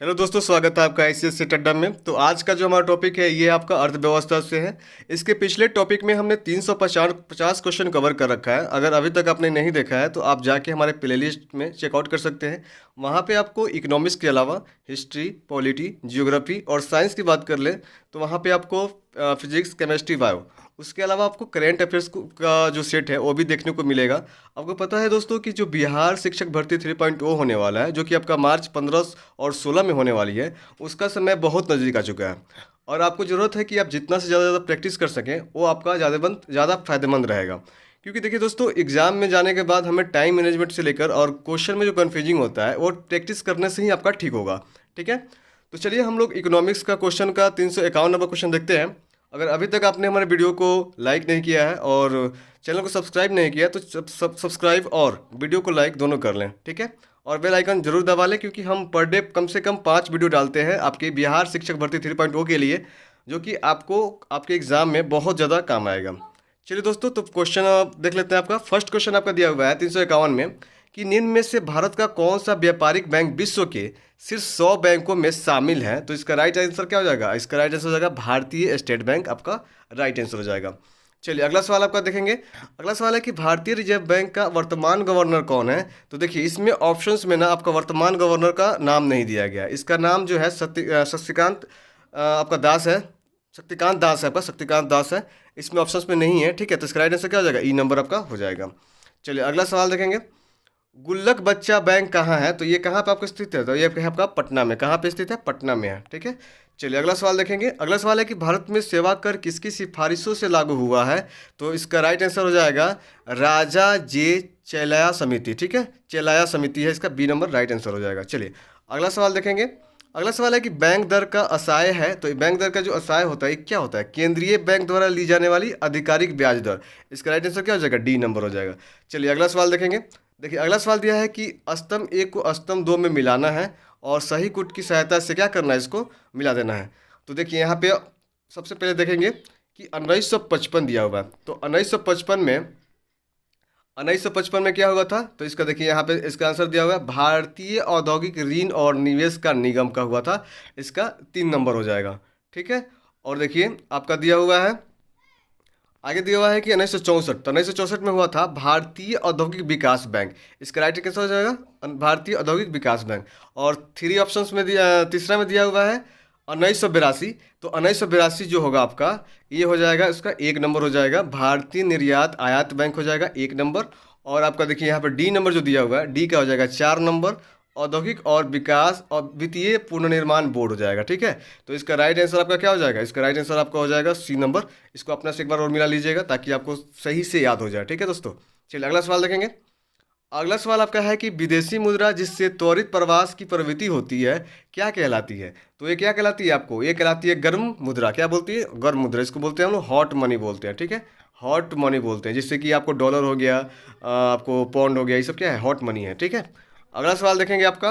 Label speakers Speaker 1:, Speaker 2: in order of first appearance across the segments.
Speaker 1: Hello दोस्तों, स्वागत है आपका आईसीएस से अड्डा में। तो आज का जो हमारा टॉपिक है ये आपका अर्थव्यवस्था से है। इसके पिछले टॉपिक में हमने 350 क्वेश्चन कवर कर रखा है। अगर अभी तक आपने नहीं देखा है तो आप जाके हमारे प्लेलिस्ट में चेकआउट कर सकते हैं। वहाँ पे आपको इकोनॉमिक्स के अलावा हिस्ट्री, पॉलिटी, जियोग्राफी और साइंस की बात कर ले तो वहाँ पे आपको फिजिक्स, केमिस्ट्री, बायो, उसके अलावा आपको करेंट अफेयर्स का जो सेट है वो भी देखने को मिलेगा। आपको पता है दोस्तों कि जो बिहार शिक्षक भर्ती 3.0 होने वाला है, जो कि आपका मार्च 15 और 16 में होने वाली है, उसका समय बहुत नज़दीक आ चुका है। और आपको ज़रूरत है कि आप जितना से ज़्यादा प्रैक्टिस कर सकें, वो आपका ज़्यादा फायदेमंद रहेगा। क्योंकि देखिए दोस्तों, एग्जाम में जाने के बाद हमें टाइम मैनेजमेंट से लेकर और क्वेश्चन में जो कन्फ्यूजिंग होता है वो प्रैक्टिस करने से ही आपका ठीक होगा। ठीक है, तो चलिए हम लोग इकोनॉमिक्स का क्वेश्चन का 351 नंबर क्वेश्चन देखते हैं। अगर अभी तक आपने हमारे वीडियो को लाइक नहीं किया है और चैनल को सब्सक्राइब नहीं किया तो सब्सक्राइब और वीडियो को लाइक दोनों कर लें। ठीक है, और बेल आइकन जरूर दबा लें, क्योंकि हम पर डे कम से कम 5 वीडियो डालते हैं आपके बिहार शिक्षक भर्ती 3.0 के लिए, जो कि आपको आपके एग्ज़ाम में बहुत ज़्यादा काम आएगा। चलिए दोस्तों, तो क्वेश्चन आप देख लेते हैं। आपका फर्स्ट क्वेश्चन आपका दिया हुआ है 351 में कि निम्न में से भारत का कौन सा व्यापारिक बैंक विश्व के शीर्ष 100 बैंकों में शामिल है। तो इसका राइट आंसर क्या हो जाएगा? इसका राइट आंसर हो जाएगा भारतीय स्टेट बैंक, आपका राइट आंसर हो जाएगा। चलिए अगला सवाल आपका देखेंगे। अगला सवाल है कि भारतीय रिजर्व बैंक का वर्तमान गवर्नर कौन है। तो देखिए, इसमें ऑप्शंस में ना आपका वर्तमान गवर्नर का नाम नहीं दिया गया। इसका नाम जो है शक्तिकांत आपका दास है। शक्तिकांत दास है, आपका शक्तिकांत दास है। इसमें ऑप्शंस में नहीं है। ठीक है, तो इसका राइट आंसर क्या हो जाएगा? ई नंबर आपका हो जाएगा। चलिए अगला सवाल देखेंगे। गुल्लक बच्चा बैंक कहाँ है। तो ये कहाँ पे आपको स्थित है? तो ये आपका पटना में। कहाँ पे स्थित है? पटना में है। ठीक है, चलिए अगला सवाल देखेंगे। अगला सवाल है कि भारत में सेवा कर किसकी सिफारिशों से लागू हुआ है। तो इसका राइट आंसर हो जाएगा राजा जे चेलाया समिति। ठीक है, चेलाया समिति है इसका, बी नंबर राइट आंसर हो जाएगा। चलिए अगला सवाल देखेंगे। अगला सवाल है कि बैंक दर का असाय है। तो बैंक दर का जो असाय होता है ये क्या होता है? केंद्रीय बैंक द्वारा ली जाने वाली आधिकारिक ब्याज दर। इसका राइट आंसर क्या हो जाएगा? डी नंबर हो जाएगा। चलिए अगला सवाल देखेंगे। देखिए अगला सवाल दिया है कि स्तंभ एक को स्तंभ दो में मिलाना है और सही कूट की सहायता से क्या करना है? इसको मिला देना है। तो देखिए यहाँ पे सबसे पहले देखेंगे कि 1955 दिया हुआ है। तो 1955 में क्या हुआ था? तो इसका देखिए यहाँ पे इसका आंसर दिया हुआ है भारतीय औद्योगिक ऋण और निवेश का निगम का हुआ था। इसका 3 नंबर हो जाएगा। ठीक है, और देखिए आपका दिया हुआ है, आगे दिया हुआ है कि 1964। तो 1964 में हुआ था भारतीय औद्योगिक विकास बैंक। इसका राइट कैसा हो जाएगा? भारतीय औद्योगिक विकास बैंक। और थ्री ऑप्शंस में दिया, तीसरा में दिया हुआ है 1982। तो 1982 जो होगा आपका, ये हो जाएगा इसका 1 नंबर हो जाएगा। भारतीय निर्यात आयात बैंक हो जाएगा 1 नंबर। और आपका देखिए यहाँ पर डी नंबर जो दिया हुआ है, डी का हो जाएगा 4 नंबर। औद्योगिक और विकास और वित्तीय पुनर्निर्माण बोर्ड हो जाएगा। ठीक है, तो इसका राइट आंसर आपका क्या हो जाएगा? इसका राइट आंसर आपका हो जाएगा सी नंबर। इसको अपना से एक बार और मिला लीजिएगा ताकि आपको सही से याद हो जाए। ठीक है दोस्तों, चलिए अगला सवाल देखेंगे। अगला सवाल आपका है कि विदेशी मुद्रा जिससे त्वरित प्रवास की प्रवृत्ति होती है क्या कहलाती है। तो ये क्या कहलाती है आपको? ये कहलाती है गर्म मुद्रा। क्या बोलती है? गर्म मुद्रा। इसको बोलते हैं हम लोग हॉट मनी बोलते हैं। ठीक है, हॉट मनी बोलते हैं, जिससे कि आपको डॉलर हो गया, आपको पौंड हो गया, ये सब क्या है? हॉट मनी है। ठीक है, अगला सवाल देखेंगे आपका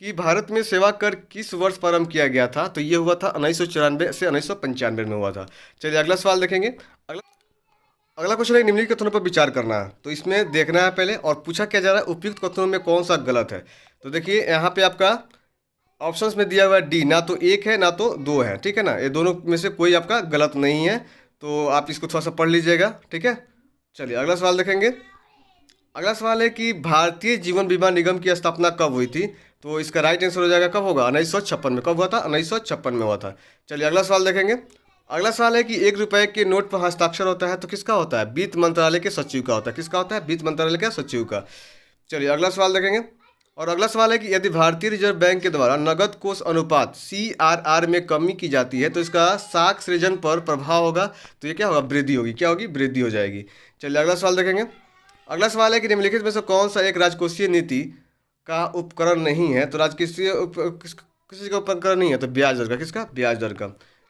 Speaker 1: कि भारत में सेवा कर किस वर्ष प्रारंभ किया गया था। तो ये हुआ था 1994 से 1995 में हुआ था। चलिए अगला सवाल देखेंगे। अगला अगला क्वेश्चन है निम्नलिखित कथनों पर विचार करना है। तो इसमें देखना है पहले, और पूछा क्या जा रहा है उपयुक्त कथनों में कौन सा गलत है। तो देखिए यहाँ पे आपका ऑप्शंस में दिया हुआ है डी, ना तो एक है ना तो दो है। ठीक है ना, ये दोनों में से कोई आपका गलत नहीं है। तो आप इसको थोड़ा सा पढ़ लीजिएगा। ठीक है, चलिए अगला सवाल देखेंगे। अगला सवाल है कि भारतीय जीवन बीमा निगम की स्थापना कब हुई थी। तो इसका राइट आंसर हो जाएगा कब होगा? 1956 में। कब हुआ था? 1956 में हुआ था। चलिए अगला सवाल देखेंगे। अगला सवाल है कि 1 रुपए के नोट पर हस्ताक्षर होता है तो किसका होता है? वित्त मंत्रालय के सचिव का होता है। किसका होता है? वित्त मंत्रालय के सचिव का। चलिए अगला सवाल देखेंगे। और अगला सवाल है कि यदि भारतीय रिजर्व बैंक के द्वारा नगद कोष अनुपात CRR में कमी की जाती है तो इसका साख सृजन पर प्रभाव होगा। तो ये क्या होगा? वृद्धि होगी। क्या होगी? वृद्धि हो जाएगी। चलिए अगला सवाल देखेंगे। अगला सवाल है कि निम्नलिखित में से कौन सा एक राजकोषीय नीति का उपकरण नहीं है। तो किसी का उपकरण नहीं है तो ब्याज दर का। किसका? ब्याज दर का।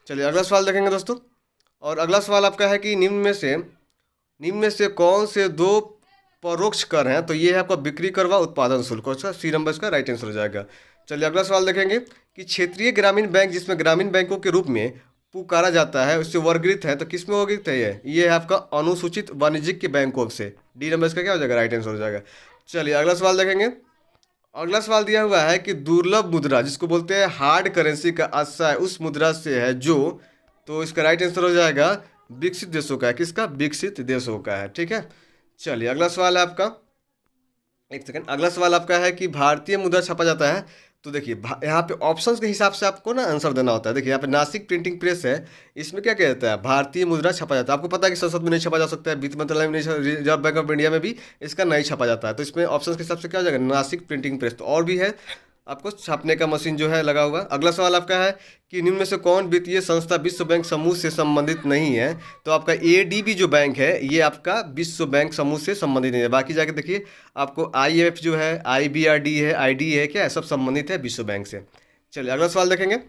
Speaker 1: चलिए अगला सवाल देखेंगे दोस्तों। और अगला सवाल आपका है कि निम्न में से कौन से दो परोक्ष कर हैं। तो ये है आपका बिक्री कर व उत्पादन शुल्क। उसका सी नंबर इसका राइट आंसर हो जाएगा। चलिए अगला सवाल देखेंगे कि क्षेत्रीय ग्रामीण बैंक जिसमें ग्रामीण बैंकों के रूप में पुकारा जाता है उससे वर्गीकृत है तो किस में वर्गीकृत है? ये है आपका अनुसूचित वाणिज्यिक के बैंकों से। डी नंबर इसका क्या हो जाएगा? राइट आंसर हो जाएगा। चलिए अगला सवाल देखेंगे। अगला सवाल दिया हुआ है कि दुर्लभ मुद्रा जिसको बोलते हैं हार्ड करेंसी का आशय उस मुद्रा से है जो, तो इसका राइट आंसर हो जाएगा विकसित देशों का है। किसका? विकसित देशों का है। ठीक है, चलिए अगला सवाल है आपका, एक सेकंड। अगला सवाल आपका है कि भारतीय मुद्रा छापा जाता है, तो देखिए यहाँ पे ऑप्शंस के हिसाब से आपको ना आंसर देना होता है। देखिए यहाँ पे नासिक प्रिंटिंग प्रेस है, इसमें क्या कहता है भारतीय मुद्रा छापा जाता है। आपको पता है कि संसद में नहीं छापा जा सकता है, वित्त मंत्रालय में नहीं, रिजर्व बैंक ऑफ इंडिया में भी इसका नहीं छापा जाता है। तो इसमें ऑप्शंस के हिसाब से क्या हो जाएगा? Nashik printing press. तो और भी है आपको छापने का मशीन जो है लगा हुआ। अगला सवाल आपका है कि निम्न में से कौन वित्तीय संस्था विश्व बैंक समूह से संबंधित नहीं है? तो आपका एडीबी जो बैंक है ये आपका विश्व बैंक समूह से संबंधित नहीं है। बाकी जाके देखिए आपको आईएफ जो है, आईबीआरडी है, आईडी है, क्या है, सब संबंधित है विश्व बैंक से। चलिए अगला सवाल देखेंगे।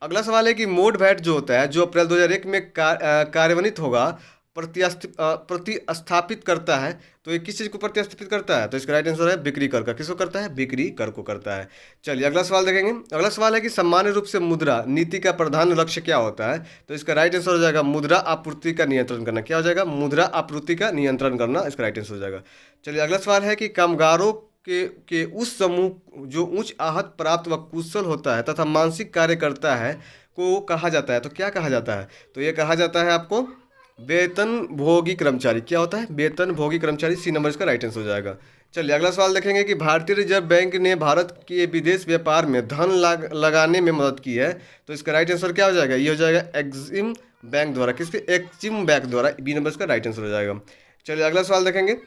Speaker 1: अगला सवाल है कि मोड वैट जो होता है जो अप्रैल 2001 में कार्यान्वित होगा, प्रतिस्थापित करता है, तो ये किस चीज़ को प्रतिस्थापित करता है? तो इसका राइट आंसर है बिक्री कर का। किसको करता है? बिक्री कर को करता है। चलिए अगला सवाल देखेंगे। अगला सवाल है कि सामान्य रूप से मुद्रा नीति का प्रधान लक्ष्य क्या होता है? तो इसका राइट आंसर हो जाएगा मुद्रा आपूर्ति का नियंत्रण करना। क्या हो जाएगा? मुद्रा आपूर्ति का नियंत्रण करना, इसका राइट आंसर हो जाएगा। चलिए अगला सवाल है कि कामगारों के उस समूह जो उच्च आहत प्राप्त व कुशल होता है तथा मानसिक कार्य करता है को कहा जाता है। तो क्या कहा जाता है? तो ये कहा जाता है आपको वेतन भोगी कर्मचारी। क्या होता है? वेतन भोगी कर्मचारी। सी नंबर इसका राइट आंसर हो जाएगा। चलिए अगला सवाल देखेंगे कि भारतीय रिजर्व बैंक ने भारत के विदेश व्यापार में धन लगाने में मदद की है, तो इसका राइट आंसर क्या हो जाएगा? ये हो जाएगा एक्सिम बैंक द्वारा। किसके? एक्सिम बैंक द्वारा। बी नंबर इसका राइट आंसर हो जाएगा। चलिए अगला सवाल देखेंगे।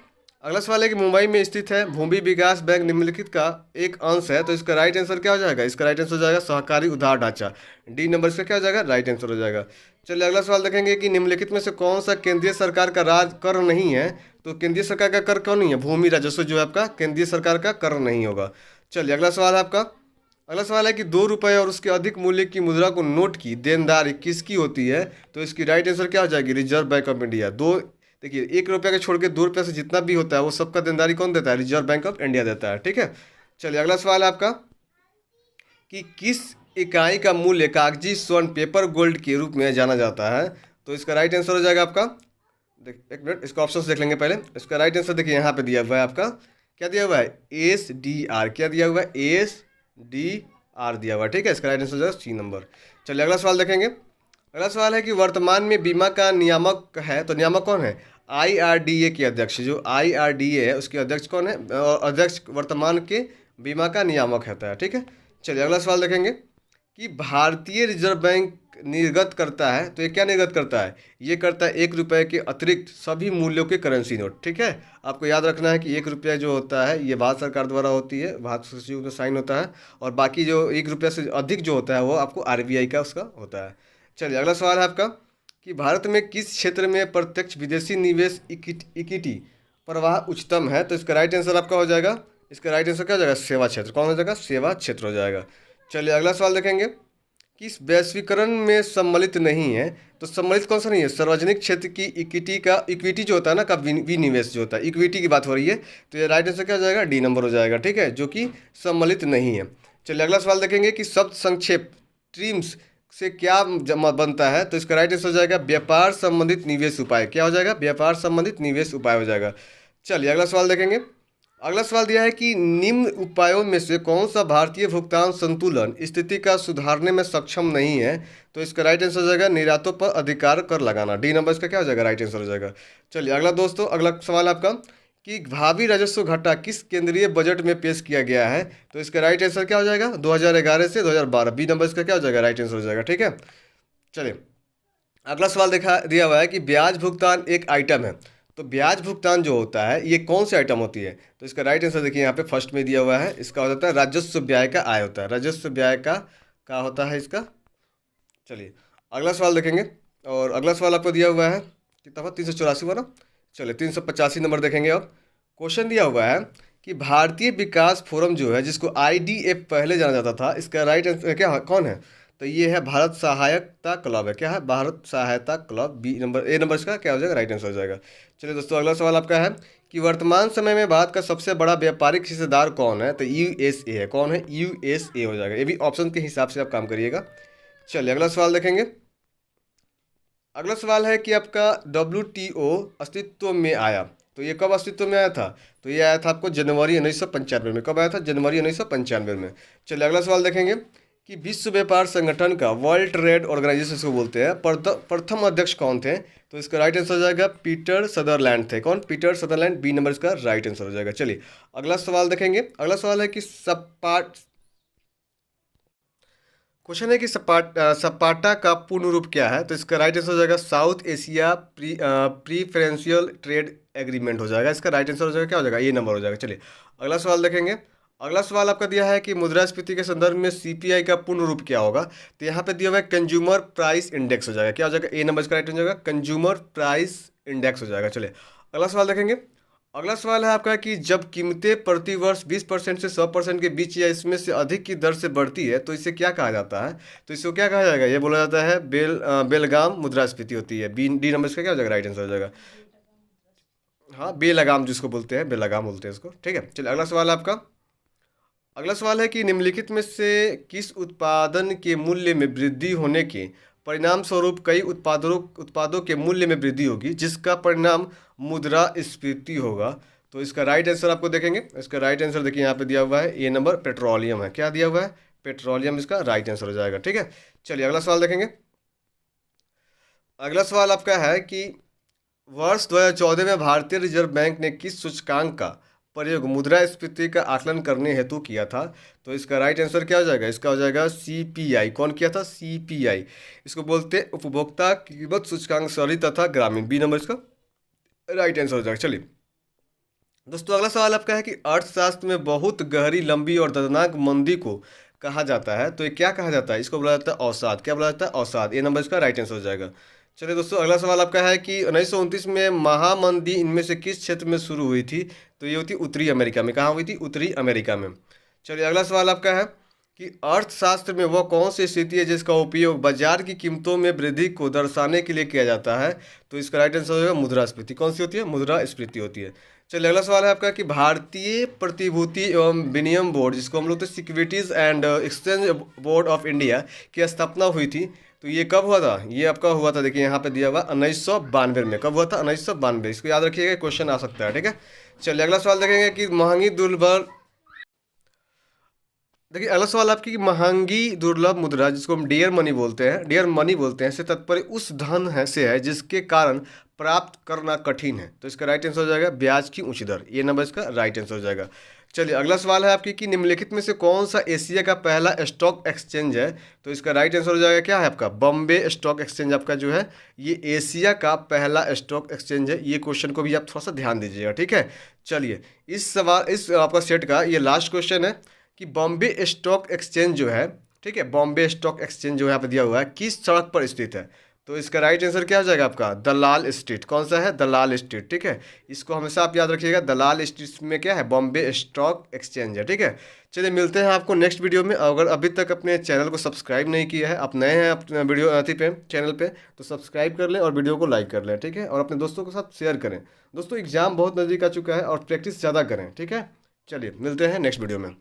Speaker 1: अगला सवाल है कि मुंबई में स्थित है भूमि विकास बैंक निम्नलिखित का एक अंश है, तो इसका राइट आंसर क्या हो जाएगा? इसका राइट आंसर हो जाएगा सहकारी उधार ढांचा। डी नंबर इसका क्या हो जाएगा? राइट आंसर हो जाएगा। चलिए अगला सवाल देखेंगे कि निम्नलिखित में से कौन सा केंद्रीय सरकार का राज कर नहीं है? तो केंद्रीय सरकार का कर क्यों नहीं है? भूमि राजस्व जो है आपका केंद्रीय सरकार का कर नहीं होगा। चलिए अगला सवाल है आपका। अगला सवाल है कि 2 रुपये और उसके अधिक मूल्य की मुद्रा को नोट की देनदारी किसकी होती है? तो इसकी राइट आंसर क्या हो जाएगी? Reserve bank of India. देखिए 1 रुपये के छोड़ के 2 रुपये से जितना भी होता है वो सबका देनदारी कौन देता है? रिजर्व बैंक ऑफ इंडिया देता है। ठीक है, चलिए अगला सवाल है आपका कि किस इकाई का मूल्य कागजी स्वर्ण पेपर गोल्ड के रूप में जाना जाता है? तो इसका राइट आंसर हो जाएगा आपका, देख एक मिनट इसका ऑप्शन देख लेंगे पहले। इसका राइट आंसर देखिए यहाँ पे दिया हुआ है आपका, क्या दिया हुआ है? SDR। क्या दिया हुआ है? SDR दिया हुआ है। ठीक है, इसका राइट आंसर हो जाएगा सी नंबर। चलिए अगला सवाल देखेंगे। अगला सवाल है कि वर्तमान में बीमा का नियामक है, तो नियामक कौन है? IRDA के अध्यक्ष। जो IRDA है उसके अध्यक्ष कौन है? और अध्यक्ष वर्तमान के बीमा का नियामक होता है। ठीक है, चलिए अगला सवाल देखेंगे कि भारतीय रिजर्व बैंक निर्गत करता है, तो ये क्या निर्गत करता है? ये करता है 1 रुपये के अतिरिक्त सभी मूल्यों के करेंसी नोट। ठीक है, आपको याद रखना है कि 1 रुपया जो होता है ये भारत सरकार द्वारा होती है, भारत सचिव में साइन होता है, और बाकी जो 1 रुपया से अधिक जो होता है वो आपको RBI का उसका होता है। चलिए अगला सवाल है आपका कि भारत में किस क्षेत्र में प्रत्यक्ष विदेशी निवेश इक्विटी प्रवाह उच्चतम है? तो इसका राइट आंसर आपका हो जाएगा, इसका राइट आंसर क्या हो जाएगा? सेवा क्षेत्र। कौन हो जाएगा? सेवा क्षेत्र हो जाएगा। चलिए अगला सवाल देखेंगे कि इस वैश्वीकरण में सम्मिलित नहीं है, तो सम्मिलित कौन सा नहीं है? सार्वजनिक क्षेत्र की इक्विटी जो होता है ना का विनिवेश जो होता है, इक्विटी की बात हो रही है, तो ये राइट आंसर क्या हो जाएगा? डी नंबर हो जाएगा। ठीक है, जो कि सम्मिलित नहीं है। चलिए अगला सवाल देखेंगे कि शब्द संक्षेप ट्रिम्स से क्या जमा बनता है? तो इसका राइट आंसर हो जाएगा व्यापार संबंधित निवेश उपाय। क्या हो जाएगा? व्यापार संबंधित निवेश उपाय हो जाएगा। चलिए अगला सवाल देखेंगे। अगला सवाल दिया है कि निम्न उपायों में से कौन सा भारतीय भुगतान संतुलन स्थिति का सुधारने में सक्षम नहीं है? तो इसका राइट आंसर हो जाएगा निर्यातों पर अधिकार कर लगाना। डी नंबर इसका क्या हो जाएगा? राइट आंसर हो जाएगा। चलिए अगला दोस्तों, अगला सवाल आपका कि भावी राजस्व घाटा किस केंद्रीय बजट में पेश किया गया है? तो इसका राइट आंसर क्या हो जाएगा? 2011 से 2012। बी नंबर इसका क्या हो जाएगा? राइट आंसर हो जाएगा। ठीक है, चलिए अगला सवाल दिया हुआ है कि ब्याज भुगतान एक आइटम है, तो ब्याज भुगतान जो होता है ये कौन सी आइटम होती है? तो इसका राइट आंसर देखिए यहाँ पे फर्स्ट में दिया हुआ है, इसका होता है राजस्व व्यय का आय होता है। राजस्व व्यय का होता है इसका। चलिए अगला सवाल देखेंगे, और अगला सवाल आपको दिया हुआ है कितना हुआ? 384 हुआ ना। चलिए 385 नंबर देखेंगे। अब क्वेश्चन दिया हुआ है कि भारतीय विकास फोरम जो है जिसको IDF पहले जाना जाता था, इसका राइट आंसर क्या कौन है? तो ये है भारत सहायता क्लब है। क्या है? भारत सहायता club. B number A number इसका क्या हो जाएगा? राइट आंसर हो जाएगा। चलिए दोस्तों अगला सवाल आपका है कि वर्तमान समय में भारत का सबसे बड़ा व्यापारिक हिस्सेदार कौन है? तो USA है। कौन है? USA हो जाएगा। ये भी ऑप्शन के हिसाब से आप काम करिएगा। चलिए अगला सवाल देखेंगे। अगला सवाल है कि आपका WTO अस्तित्व में आया, तो ये कब अस्तित्व में आया था? तो ये आया था आपको जनवरी 1995 में। कब आया था? जनवरी 1995 में। चलिए अगला सवाल देखेंगे कि विश्व व्यापार संगठन का, वर्ल्ड ट्रेड ऑर्गेनाइजेशन इसको बोलते हैं, प्रथम अध्यक्ष कौन थे? तो इसका राइट आंसर हो जाएगा पीटर सदरलैंड थे। कौन? Peter Sutherland. बी नंबर इसका राइट आंसर हो जाएगा। चलिए अगला सवाल देखेंगे। अगला सवाल है कि क्वेश्चन है कि सपाटा का पूर्ण रूप क्या है? तो इसका राइट आंसर हो जाएगा साउथ एशिया प्रीफरेंशियल ट्रेड एग्रीमेंट हो जाएगा। इसका राइट आंसर हो जाएगा क्या हो जाएगा? ये नंबर हो जाएगा। चलिए अगला सवाल देखेंगे। अगला सवाल आपका दिया है कि मुद्रास्फीति के संदर्भ में सीपीआई का पूर्ण रूप क्या होगा? तो यहाँ पे दिया हुआ है कंज्यूमर प्राइस इंडेक्स हो जाएगा। क्या हो जाएगा? ए नंबर इसका राइट हो जाएगा, कंज्यूमर प्राइस इंडेक्स हो जाएगा। चलिए अगला सवाल देखेंगे। अगला सवाल है आपका कि जब कीमतें प्रति वर्ष 20% से 100% के बीच या इसमें से अधिक की दर से बढ़ती है तो इसे क्या कहा जाता है? तो इसको क्या कहा जाएगा? ये बोला जाता है बेलगाम मुद्रास्फीति होती है। डी नंबर इसका क्या हो जाएगा? राइट आंसर हो जाएगा। हाँ, बेलगाम जिसको बोलते हैं, बेलगाम बोलते हैं इसको। ठीक है, चलिए अगला सवाल है आपका। अगला सवाल है कि निम्नलिखित में से किस उत्पादन के मूल्य में वृद्धि होने के परिणाम स्वरूप कई उत्पादों के मूल्य में वृद्धि होगी, जिसका परिणाम मुद्रास्फीति होगा? तो इसका राइट आंसर आपको देखेंगे। इसका राइट आंसर देखिए यहाँ पे दिया हुआ है, ए नंबर पेट्रोलियम है। क्या दिया हुआ है? पेट्रोलियम इसका राइट आंसर हो जाएगा। ठीक है, चलिए अगला सवाल देखेंगे। अगला सवाल आपका है कि वर्ष 2014 में भारतीय रिजर्व बैंक ने किस सूचकांक का प्रयोग मुद्रास्फीति का आकलन करने हेतु किया था? तो इसका राइट आंसर क्या हो जाएगा? इसका हो जाएगा सीपीआई। कौन किया था? सीपीआई। इसको बोलते हैं उपभोक्ता कीमत सूचकांक शहरी तथा ग्रामीण। बी नंबर इसका राइट आंसर हो जाएगा। चलिए दोस्तों अगला सवाल आपका है कि अर्थशास्त्र में बहुत गहरी, लंबी और दर्दनाक मंदी को कहा जाता है, तो ये क्या कहा जाता है? इसको बोला जाता है अवसाद। क्या बोला जाता है? अवसाद। ए नंबर इसका राइट आंसर हो जाएगा। चलिए दोस्तों अगला सवाल आपका है कि 1929 में महामंदी इनमें से किस क्षेत्र में शुरू हुई थी? तो ये होती उत्तरी अमेरिका में। कहाँ हुई थी? उत्तरी अमेरिका में। चलिए अगला सवाल आपका है कि अर्थशास्त्र में वह कौन सी स्थिति है जिसका उपयोग बाजार की कीमतों में वृद्धि को दर्शाने के लिए किया जाता है? तो इसका राइट आंसर होगा मुद्रास्फीति। कौन सी होती है? मुद्रास्फीति होती है। चलिए अगला सवाल है आपका कि भारतीय प्रतिभूति एवं विनिमय बोर्ड, जिसको हम लोग तो securities and exchange board of India की स्थापना हुई थी, तो ये कब हुआ था? ये आपका हुआ था, देखिए यहाँ पे दिया हुआ 1992 में। कब हुआ था? 1992। इसको याद रखिएगा, क्वेश्चन आ सकता है। ठीक है, चलिए अगला सवाल देखेंगे कि महंगी दुर्लभ, देखिए अगला सवाल आपकी महंगी दुर्लभ मुद्रा, जिसको हम डियर मनी बोलते हैं, डियर मनी बोलते हैं, से तात्पर्य उस धन है से है जिसके कारण प्राप्त करना कठिन है। तो इसका राइट आंसर हो जाएगा ब्याज की ऊंची दर। ये नंबर इसका राइट आंसर हो जाएगा। चलिए अगला सवाल है आपकी कि निम्नलिखित में से कौन सा एशिया का पहला स्टॉक एक्सचेंज है? तो इसका राइट आंसर हो जाएगा क्या है आपका? बॉम्बे स्टॉक एक्सचेंज आपका जो है ये एशिया का पहला स्टॉक एक्सचेंज है। ये क्वेश्चन को भी आप थोड़ा सा ध्यान दीजिएगा। ठीक है, चलिए इस आपका सेट का ये लास्ट क्वेश्चन है कि बॉम्बे स्टॉक एक्सचेंज जो है, ठीक है, बॉम्बे स्टॉक एक्सचेंज जो यहाँ पे दिया हुआ है किस सड़क पर स्थित है? तो इसका राइट आंसर क्या हो जाएगा आपका? दलाल स्ट्रीट। कौन सा है? दलाल स्ट्रीट। ठीक है, इसको हमेशा आप याद रखिएगा, दलाल स्ट्रीट में क्या है? बॉम्बे स्टॉक एक्सचेंज है। ठीक है, चलिए मिलते हैं आपको नेक्स्ट वीडियो में। अगर अभी तक अपने चैनल को सब्सक्राइब नहीं किया है, आप नए हैं अपने वीडियो अथी पे चैनल पे, तो सब्सक्राइब कर लें और वीडियो को लाइक कर लें। ठीक है, और अपने दोस्तों के साथ शेयर करें। दोस्तों एग्जाम बहुत नज़दीक आ चुका है और प्रैक्टिस ज़्यादा करें। ठीक है, चलिए मिलते हैं नेक्स्ट वीडियो में।